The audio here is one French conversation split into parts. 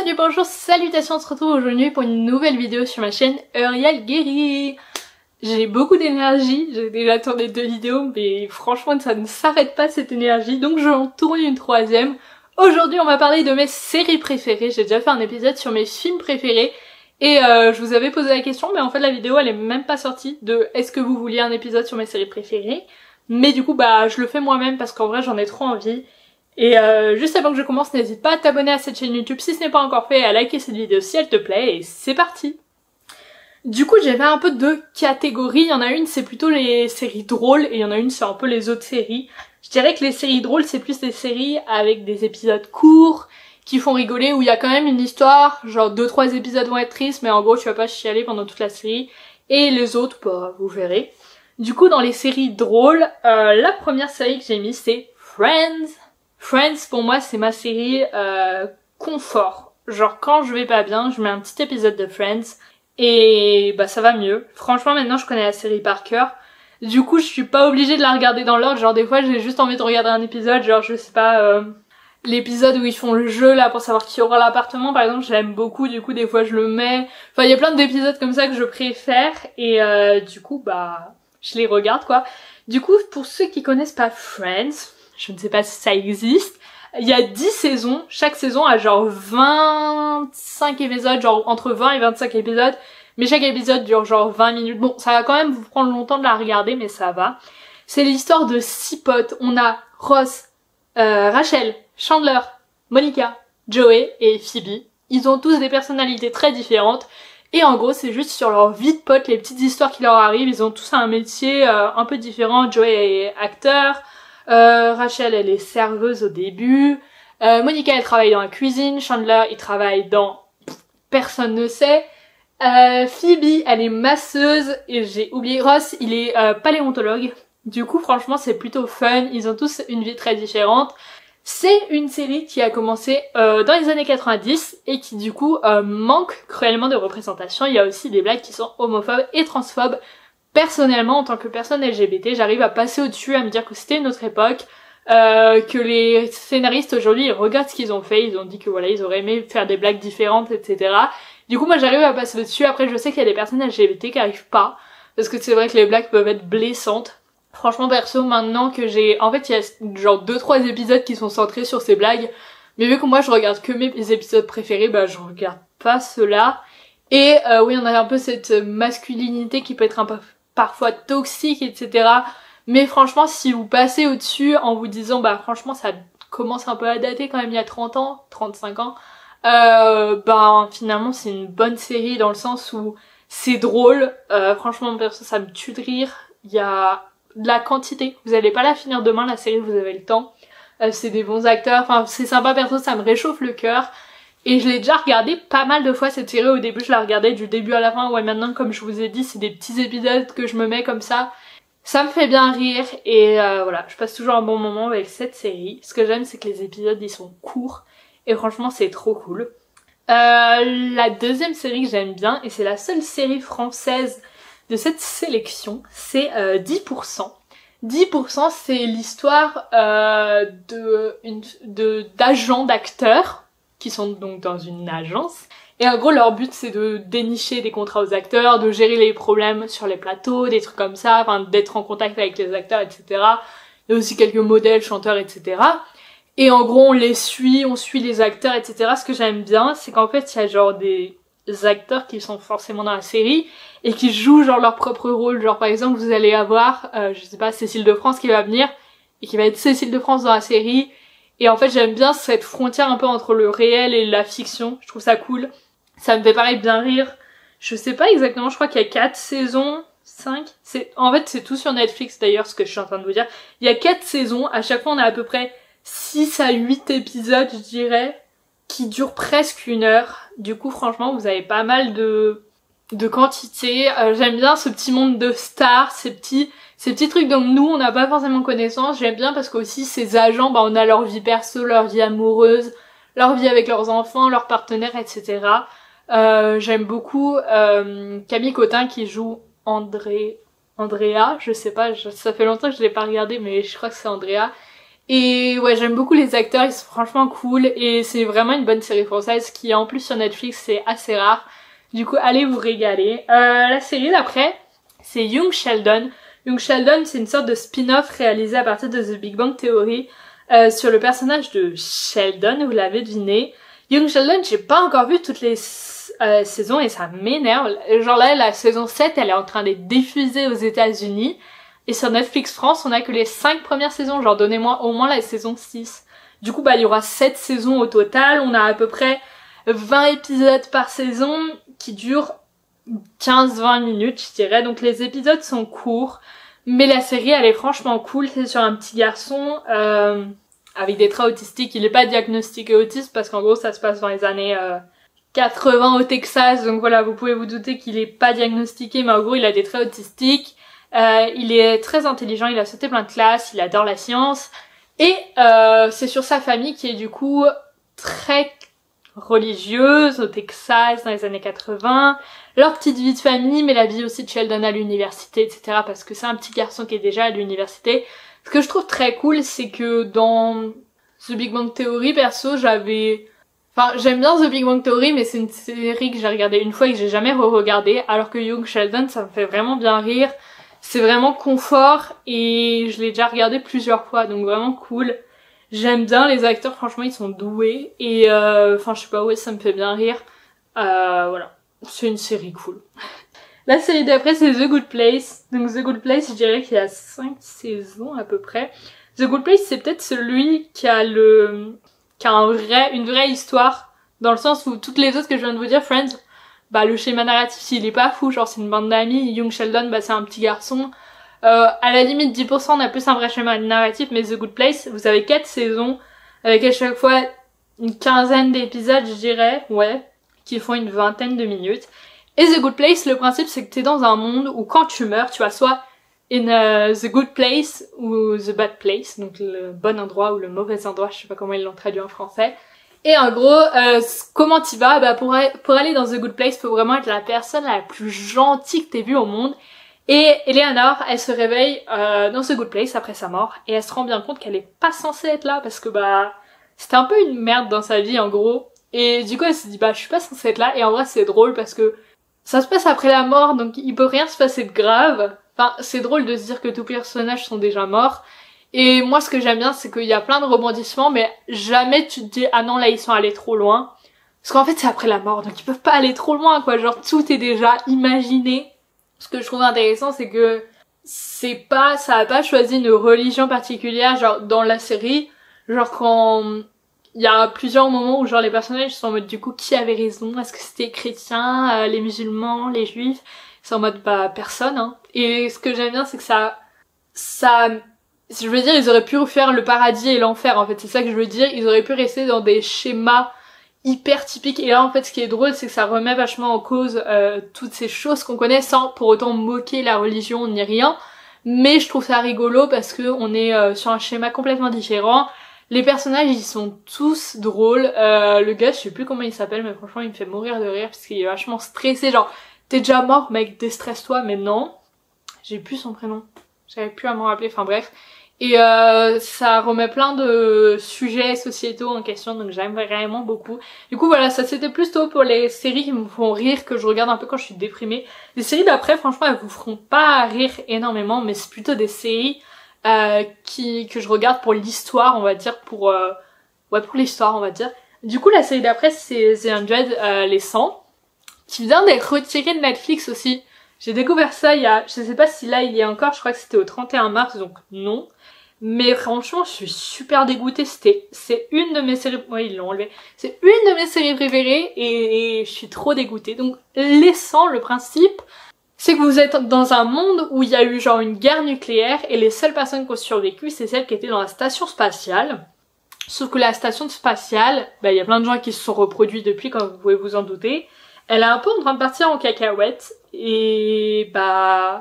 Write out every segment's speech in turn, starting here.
Salut, bonjour, salutations, on se retrouve aujourd'hui pour une nouvelle vidéo sur ma chaîne Euriel Guéry. J'ai beaucoup d'énergie, j'ai déjà tourné 2 vidéos, mais franchement ça ne s'arrête pas cette énergie, donc j'en tourne une 3e. Aujourd'hui on va parler de mes séries préférées, j'ai déjà fait un épisode sur mes films préférés, et je vous avais posé la question, mais en fait la vidéo elle est même pas sortie, de est-ce que vous vouliez un épisode sur mes séries préférées, mais du coup bah je le fais moi-même parce qu'en vrai j'en ai trop envie. Et juste avant que je commence, n'hésite pas à t'abonner à cette chaîne YouTube si ce n'est pas encore fait et à liker cette vidéo si elle te plaît, et c'est parti! Du coup j'ai fait un peu 2 catégories, il y en a une c'est plutôt les séries drôles et il y en a une c'est un peu les autres séries. Je dirais que les séries drôles c'est plus des séries avec des épisodes courts, qui font rigoler, où il y a quand même une histoire, genre 2-3 épisodes vont être tristes mais en gros tu vas pas chialer pendant toute la série, et les autres bah vous verrez. Du coup dans les séries drôles, la première série que j'ai mise c'est Friends. Friends pour moi c'est ma série confort, genre quand je vais pas bien je mets un petit épisode de Friends et bah ça va mieux. Franchement maintenant je connais la série par cœur, du coup je suis pas obligée de la regarder dans l'ordre, genre des fois j'ai juste envie de regarder un épisode, genre je sais pas, l'épisode où ils font le jeu là pour savoir qui aura l'appartement par exemple, j'aime beaucoup, du coup des fois je le mets, enfin il y a plein d'épisodes comme ça que je préfère et du coup bah je les regarde quoi. Du coup pour ceux qui connaissent pas Friends, je ne sais pas si ça existe, il y a 10 saisons, chaque saison a genre 25 épisodes, genre entre 20 et 25 épisodes, mais chaque épisode dure genre 20 minutes, bon ça va quand même vous prendre longtemps de la regarder mais ça va. C'est l'histoire de 6 potes, on a Ross, Rachel, Chandler, Monica, Joey et Phoebe. Ils ont tous des personnalités très différentes et en gros c'est juste sur leur vie de potes, les petites histoires qui leur arrivent, ils ont tous un métier un peu différent. Joey est acteur, Rachel elle est serveuse au début, Monica elle travaille dans la cuisine, Chandler il travaille dans personne ne sait, Phoebe elle est masseuse et j'ai oublié Ross il est paléontologue. Du coup franchement c'est plutôt fun, ils ont tous une vie très différente. C'est une série qui a commencé dans les années 90 et qui du coup manque cruellement de représentation. Il y a aussi des blagues qui sont homophobes et transphobes. Personnellement, en tant que personne LGBT, j'arrive à passer au-dessus, à me dire que c'était une autre époque, que les scénaristes aujourd'hui ils regardent ce qu'ils ont fait, ils ont dit que voilà ils auraient aimé faire des blagues différentes, etc. Du coup moi j'arrive à passer au-dessus. Après je sais qu'il y a des personnes LGBT qui arrivent pas, parce que c'est vrai que les blagues peuvent être blessantes. Franchement perso maintenant que j'ai... En fait il y a genre 2-3 épisodes qui sont centrés sur ces blagues, mais vu que moi je regarde que mes épisodes préférés, bah je regarde pas ceux-là. Et oui on a un peu cette masculinité qui peut être un peu parfois toxique, etc. Mais franchement, si vous passez au-dessus en vous disant, bah franchement, ça commence un peu à dater quand même il y a 30 ans, 35 ans, ben finalement c'est une bonne série dans le sens où c'est drôle, franchement perso ça me tue de rire, il y a de la quantité, vous allez pas la finir demain la série, vous avez le temps, c'est des bons acteurs, enfin c'est sympa perso, ça me réchauffe le cœur. Et je l'ai déjà regardé pas mal de fois cette série, au début je la regardais du début à la fin, ouais maintenant comme je vous ai dit c'est des petits épisodes que je me mets comme ça me fait bien rire et voilà, je passe toujours un bon moment avec cette série. Ce que j'aime c'est que les épisodes ils sont courts et franchement c'est trop cool. La deuxième série que j'aime bien, et c'est la seule série française de cette sélection, c'est 10%. 10% c'est l'histoire d'agents d'acteurs qui sont donc dans une agence. Et en gros, leur but, c'est de dénicher des contrats aux acteurs, de gérer les problèmes sur les plateaux, des trucs comme ça, enfin, d'être en contact avec les acteurs, etc. Il y a aussi quelques modèles, chanteurs, etc. Et en gros, on les suit, on suit les acteurs, etc. Ce que j'aime bien, c'est qu'en fait, il y a genre des acteurs qui sont forcément dans la série et qui jouent genre leur propre rôle. Genre, par exemple, vous allez avoir, je sais pas, Cécile de France qui va venir et qui va être Cécile de France dans la série. Et en fait j'aime bien cette frontière un peu entre le réel et la fiction, je trouve ça cool. Ça me fait pareil bien rire. Je sais pas exactement, je crois qu'il y a 4 saisons, 5. En fait c'est tout sur Netflix d'ailleurs ce que je suis en train de vous dire. Il y a 4 saisons, à chaque fois on a à peu près 6 à 8 épisodes je dirais, qui durent presque 1 heure. Du coup franchement vous avez pas mal de quantité. J'aime bien ce petit monde de stars, ces petits trucs dont nous on n'a pas forcément connaissance. J'aime bien parce qu'aussi ces agents, bah on a leur vie perso, leur vie amoureuse, leur vie avec leurs enfants, leurs partenaires, etc. J'aime beaucoup Camille Cotin qui joue Andrea, je sais pas, ça fait longtemps que je l'ai pas regardé mais je crois que c'est Andrea. Et ouais, j'aime beaucoup les acteurs, ils sont franchement cool et c'est vraiment une bonne série française qui en plus sur Netflix c'est assez rare. Du coup, allez vous régaler. La série d'après, c'est Young Sheldon. Young Sheldon, c'est une sorte de spin-off réalisé à partir de The Big Bang Theory sur le personnage de Sheldon, vous l'avez deviné. Young Sheldon, j'ai pas encore vu toutes les saisons et ça m'énerve. Genre là, la saison 7, elle est en train d'être diffusée aux États-Unis. Et sur Netflix France, on a que les 5 premières saisons. Genre, donnez-moi au moins la saison 6. Du coup, bah, il y aura 7 saisons au total. On a à peu près 20 épisodes par saison qui durent 15-20 minutes, je dirais. Donc, les épisodes sont courts. Mais la série, elle est franchement cool. C'est sur un petit garçon avec des traits autistiques. Il est pas diagnostiqué autiste parce qu'en gros, ça se passe dans les années 80 au Texas. Donc voilà, vous pouvez vous douter qu'il est pas diagnostiqué. Mais en gros, il a des traits autistiques. Il est très intelligent, il a sauté plein de classes, il adore la science. Et c'est sur sa famille qui est du coup très religieuse au Texas dans les années 80. Leur petite vie de famille, mais la vie aussi de Sheldon à l'université, etc. Parce que c'est un petit garçon qui est déjà à l'université. Ce que je trouve très cool, c'est que dans The Big Bang Theory, perso, j'aime bien The Big Bang Theory, mais c'est une série que j'ai regardée une fois et que j'ai jamais re-regardée. Alors que Young Sheldon, ça me fait vraiment bien rire. C'est vraiment confort et je l'ai déjà regardé plusieurs fois, donc vraiment cool. J'aime bien les acteurs, franchement ils sont doués et je sais pas, ouais, ça me fait bien rire. Voilà, c'est une série cool. La série d'après c'est The Good Place. Donc The Good Place, je dirais qu'il y a 5 saisons à peu près. The Good Place, c'est peut-être celui qui a une vraie histoire, dans le sens où toutes les autres que je viens de vous dire, Friends, bah le schéma narratif il est pas fou, genre c'est une bande d'amis. Young Sheldon, bah c'est un petit garçon. À la limite 10% on a plus un vrai schéma narratif, mais The Good Place, vous avez 4 saisons avec à chaque fois une quinzaine d'épisodes, je dirais, ouais, qui font une vingtaine de minutes. Et The Good Place, le principe c'est que t'es dans un monde où quand tu meurs, tu vas soit in the good place ou the bad place, donc le bon endroit ou le mauvais endroit, je sais pas comment ils l'ont traduit en français. Et en gros, comment t'y vas? Bah pour aller dans The Good Place, faut vraiment être la personne la plus gentille que t'aies vue au monde. Et Eleanor, elle se réveille dans The Good Place après sa mort et elle se rend bien compte qu'elle est pas censée être là parce que bah c'était un peu une merde dans sa vie en gros. Et du coup elle se dit bah je suis pas censée être là, et en vrai c'est drôle parce que ça se passe après la mort donc il peut rien se passer de grave. Enfin c'est drôle de se dire que tous les personnages sont déjà morts. Et moi ce que j'aime bien c'est qu'il y a plein de rebondissements mais jamais tu te dis ah non là ils sont allés trop loin. Parce qu'en fait c'est après la mort donc ils peuvent pas aller trop loin quoi, genre tout est déjà imaginé. Ce que je trouve intéressant c'est que ça a pas choisi une religion particulière genre dans la série. Genre quand il y a plusieurs moments où genre les personnages sont en mode du coup qui avait raison, est-ce que c'était les chrétiens, les musulmans, les juifs, c'est en mode bah personne hein. Et ce que j'aime bien c'est que ça je veux dire, ils auraient pu refaire le paradis et l'enfer, en fait, c'est ça que je veux dire. Ils auraient pu rester dans des schémas hyper typiques. Et là, en fait, ce qui est drôle, c'est que ça remet vachement en cause toutes ces choses qu'on connaît sans pour autant moquer la religion ni rien. Mais je trouve ça rigolo parce que on est sur un schéma complètement différent. Les personnages, ils sont tous drôles. Le gars, je sais plus comment il s'appelle, mais franchement, il me fait mourir de rire parce qu'il est vachement stressé. Genre, t'es déjà mort, mec, déstresse-toi, mais non. J'ai plus son prénom. J'avais plus à m'en rappeler, enfin bref. Et ça remet plein de sujets sociétaux en question, donc j'aime vraiment beaucoup. Du coup voilà, ça c'était plutôt pour les séries qui me font rire, que je regarde un peu quand je suis déprimée. Les séries d'après, franchement, elles vous feront pas rire énormément, mais c'est plutôt des séries que je regarde pour l'histoire, on va dire, pour l'histoire, on va dire. Du coup, la série d'après, c'est The 100, les 100, qui vient d'être retirée de Netflix aussi. J'ai découvert ça je sais pas si là il y est encore, je crois que c'était au 31 mars, donc non. Mais franchement, je suis super dégoûtée, c'est une de mes séries, ouais ils l'ont enlevé, c'est une de mes séries préférées et je suis trop dégoûtée. Donc laissant le principe, c'est que vous êtes dans un monde où il y a eu genre une guerre nucléaire et les seules personnes qui ont survécu, c'est celles qui étaient dans la station spatiale. Sauf que la station spatiale, bah il y a plein de gens qui se sont reproduits depuis, comme vous pouvez vous en douter. Elle est un peu en train de partir en cacahuète et bah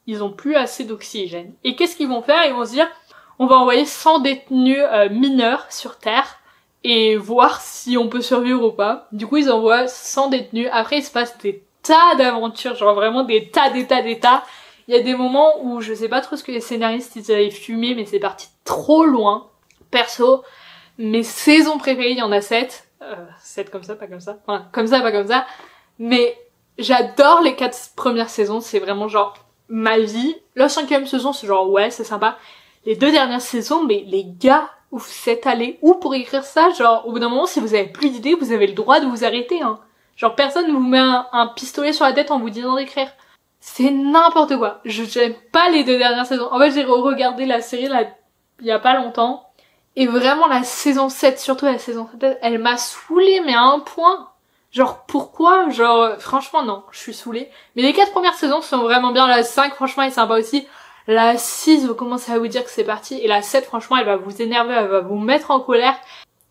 ils ont plus assez d'oxygène. Et qu'est-ce qu'ils vont faire? Ils vont se dire on va envoyer 100 détenus mineurs sur Terre et voir si on peut survivre ou pas. Du coup ils envoient 100 détenus. Après il se passe des tas d'aventures, genre vraiment des tas. Il y a des moments où je sais pas trop ce que les scénaristes ils avaient fumé mais c'est parti trop loin. Perso, mes saisons préférées, il y en a 7. 7 comme ça, pas comme ça. Enfin, comme ça, pas comme ça. Mais j'adore les 4 premières saisons, c'est vraiment genre ma vie. La 5e saison, c'est genre ouais, c'est sympa. Les 2 dernières saisons, mais les gars, où vous êtes allés où pour écrire ça? Genre, au bout d'un moment, si vous avez plus d'idées, vous avez le droit de vous arrêter, hein. Genre, personne ne vous met un pistolet sur la tête en vous disant d'écrire. C'est n'importe quoi. J'aime pas les 2 dernières saisons. En fait, j'ai regardé la série là, il y a pas longtemps. Et vraiment, la saison 7, surtout la saison 7, elle m'a saoulée, mais à un point. Genre, pourquoi? Genre, franchement, non, je suis saoulée. Mais les 4 premières saisons sont vraiment bien. La 5, franchement, est sympa aussi. La 6, vous commencez à vous dire que c'est parti. Et la 7, franchement, elle va vous énerver, elle va vous mettre en colère.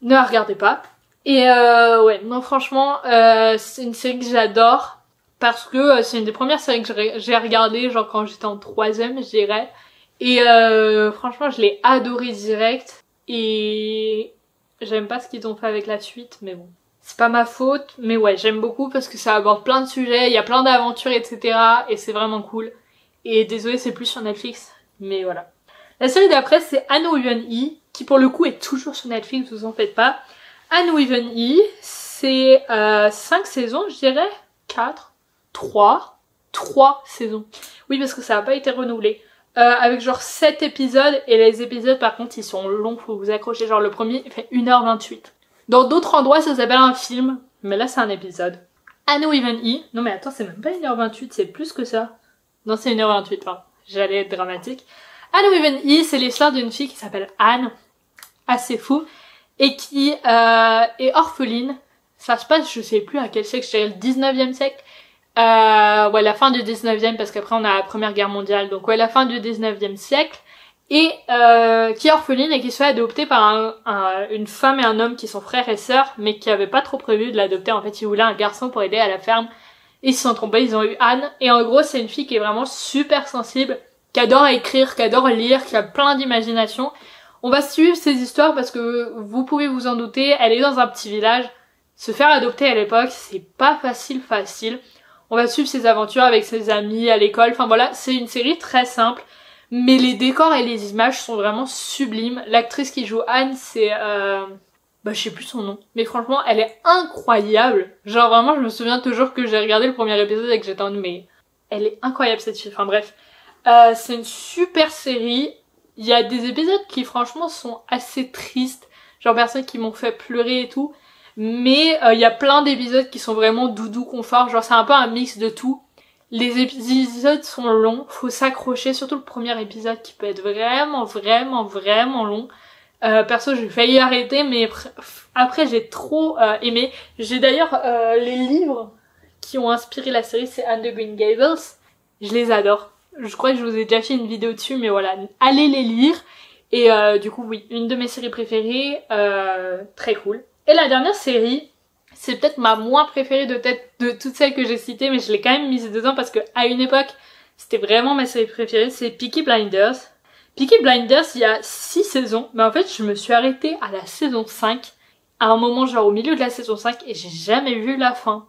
Ne la regardez pas. Et ouais, non, franchement, c'est une série que j'adore. Parce que c'est une des premières séries que j'ai regardées, genre quand j'étais en 3e, je dirais. Et franchement, je l'ai adorée direct. Et j'aime pas ce qu'ils ont fait avec la suite, mais bon. C'est pas ma faute, mais ouais, j'aime beaucoup parce que ça aborde plein de sujets, il y a plein d'aventures, etc. Et c'est vraiment cool. Et désolé, c'est plus sur Netflix, mais voilà. La série d'après, c'est Uneven E, qui pour le coup est toujours sur Netflix, vous en faites pas. Uneven E, c'est 5 saisons, je dirais. 4, 3 saisons. Oui, parce que ça a pas été renouvelé. Avec genre 7 épisodes, et les épisodes par contre ils sont longs, faut vous accrocher, genre le premier il fait 1h28. Dans d'autres endroits ça s'appelle un film, mais là c'est un épisode. Uneven E, non mais attends, c'est même pas 1h28, c'est plus que ça. Non, c'est 1h28, enfin, j'allais être dramatique. Uneven E, c'est l'histoire d'une fille qui s'appelle Anne, assez fou, et qui est orpheline. Ça se passe, je sais plus à quel siècle, je dirais le 19e siècle. Ouais, la fin du 19e, parce qu'après on a la Première Guerre mondiale, donc ouais, la fin du 19e siècle, et qui est orpheline et qui se fait adopter par une femme et un homme qui sont frères et sœurs, mais qui avaient pas trop prévu de l'adopter. En fait, ils voulaient un garçon pour aider à la ferme, et ils se sont trompés, ils ont eu Anne, et en gros, c'est une fille qui est vraiment super sensible, qui adore écrire, qui adore lire, qui a plein d'imagination. On va suivre ces histoires parce que vous pouvez vous en douter, elle est dans un petit village. Se faire adopter à l'époque, c'est pas facile. On va suivre ses aventures avec ses amis à l'école. Enfin voilà, c'est une série très simple. Mais les décors et les images sont vraiment sublimes. L'actrice qui joue Anne, c'est... je sais plus son nom. Mais franchement, elle est incroyable. Genre vraiment, je me souviens toujours que j'ai regardé le premier épisode et que j'étais en... Mais elle est incroyable cette fille. Enfin bref. C'est une super série. Il y a des épisodes qui franchement sont assez tristes. Genre personnes qui m'ont fait pleurer et tout. Mais il y a plein d'épisodes qui sont vraiment doudou confort, genre c'est un peu un mix de tout. Les épisodes sont longs, faut s'accrocher, surtout le premier épisode qui peut être vraiment long. Perso j'ai failli arrêter, mais après j'ai trop aimé. J'ai d'ailleurs les livres qui ont inspiré la série, c'est Anne de Green Gables. Je les adore. Je crois que je vous ai déjà fait une vidéo dessus, mais voilà, allez les lire. Et du coup oui, une de mes séries préférées, très cool. Et la dernière série, c'est peut-être ma moins préférée de toutes celles que j'ai citées, mais je l'ai quand même mise dedans parce que à une époque, c'était vraiment ma série préférée, c'est Peaky Blinders. Peaky Blinders, il y a 6 saisons, mais en fait, je me suis arrêtée à la saison 5, à un moment genre au milieu de la saison 5, et j'ai jamais vu la fin.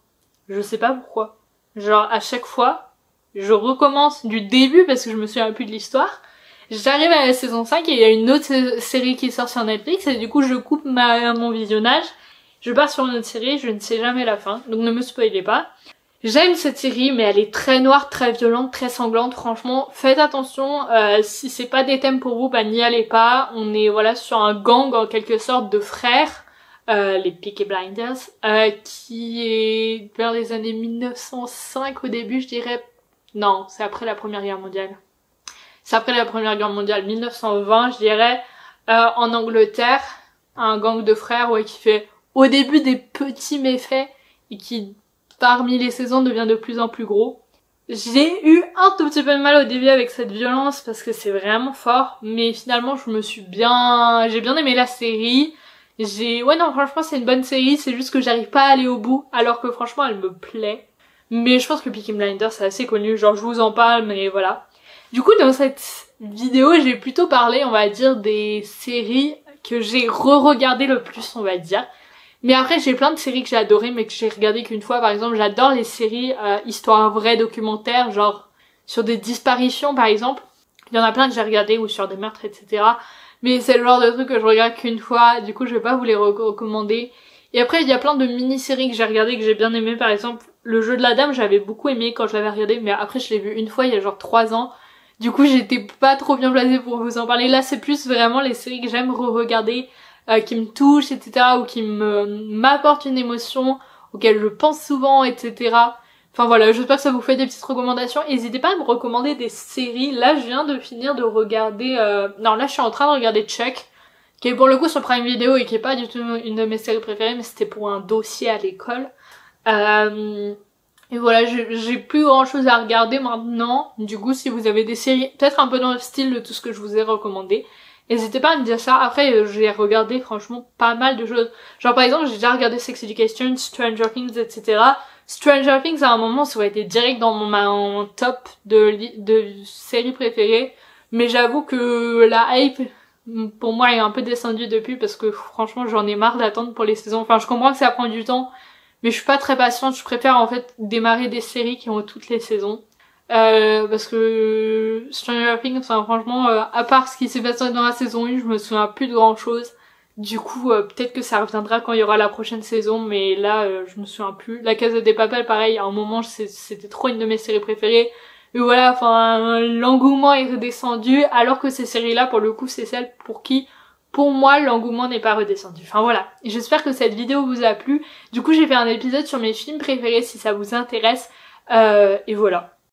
Je sais pas pourquoi. Genre, à chaque fois, je recommence du début parce que je me souviens plus de l'histoire. J'arrive à la saison 5 et il y a une autre série qui sort sur Netflix et du coup je coupe mon visionnage, je pars sur une autre série, je ne sais jamais la fin, donc ne me spoilez pas. J'aime cette série mais elle est très noire, très violente, très sanglante, franchement faites attention, si c'est pas des thèmes pour vous, bah n'y allez pas. On est voilà sur un gang en quelque sorte de frères, les Peaky Blinders, qui est vers les années 1905 au début je dirais, non c'est après la Première Guerre mondiale. C'est après la Première Guerre mondiale, 1920 je dirais, en Angleterre, un gang de frères qui fait au début des petits méfaits et qui parmi les saisons devient de plus en plus gros. J'ai eu un tout petit peu de mal au début avec cette violence parce que c'est vraiment fort, mais finalement j'ai bien aimé la série. Ouais non franchement c'est une bonne série, c'est juste que j'arrive pas à aller au bout alors que franchement elle me plaît. Mais je pense que Peaky Blinders c'est assez connu, genre je vous en parle mais voilà. Du coup, dans cette vidéo, j'ai plutôt parlé, on va dire, des séries que j'ai re-regardées le plus, on va dire. Mais après, j'ai plein de séries que j'ai adorées, mais que j'ai regardées qu'une fois. Par exemple, j'adore les séries histoires vraies, documentaires, genre sur des disparitions, par exemple. Il y en a plein que j'ai regardées, ou sur des meurtres, etc. mais c'est le genre de truc que je regarde qu'une fois, du coup je vais pas vous les recommander. Et après il y a plein de mini-séries que j'ai regardées que j'ai bien aimé, par exemple Le Jeu de la Dame j'avais beaucoup aimé quand je l'avais regardé, mais après je l'ai vu une fois il y a genre 3 ans. Du coup j'étais pas trop bien placée pour vous en parler. Là c'est plus vraiment les séries que j'aime re-regarder, qui me touchent, etc. ou qui m'apportent une émotion, auxquelles je pense souvent, etc. Enfin voilà, j'espère que ça vous fait des petites recommandations. N'hésitez pas à me recommander des séries. Là je viens de finir de regarder... Non là je suis en train de regarder Chuck, qui est pour le coup sur Prime Video et qui est pas du tout une de mes séries préférées, mais c'était pour un dossier à l'école. Et voilà, j'ai plus grand chose à regarder maintenant. Du coup, si vous avez des séries, peut-être un peu dans le style de tout ce que je vous ai recommandé, n'hésitez pas à me dire ça. Après, j'ai regardé franchement pas mal de choses. Genre par exemple, j'ai déjà regardé Sex Education, Stranger Things, etc. Stranger Things, à un moment, ça aurait été direct dans mon top de séries préférées. Mais j'avoue que la hype, pour moi, est un peu descendue depuis parce que franchement, j'en ai marre d'attendre pour les saisons. Enfin, je comprends que ça prend du temps, mais je suis pas très patiente, je préfère en fait démarrer des séries qui ont toutes les saisons. Parce que Stranger Things, enfin franchement, à part ce qui s'est passé dans la saison 1, je me souviens plus de grand chose. Du coup, peut-être que ça reviendra quand il y aura la prochaine saison, mais là, je me souviens plus. La Casa de Papel, pareil, à un moment, c'était trop une de mes séries préférées. Et voilà, enfin, l'engouement est redescendu, alors que ces séries-là, pour le coup, c'est celles pour qui... Pour moi, l'engouement n'est pas redescendu. Enfin voilà, j'espère que cette vidéo vous a plu. Du coup, j'ai fait un épisode sur mes films préférés si ça vous intéresse. Et voilà.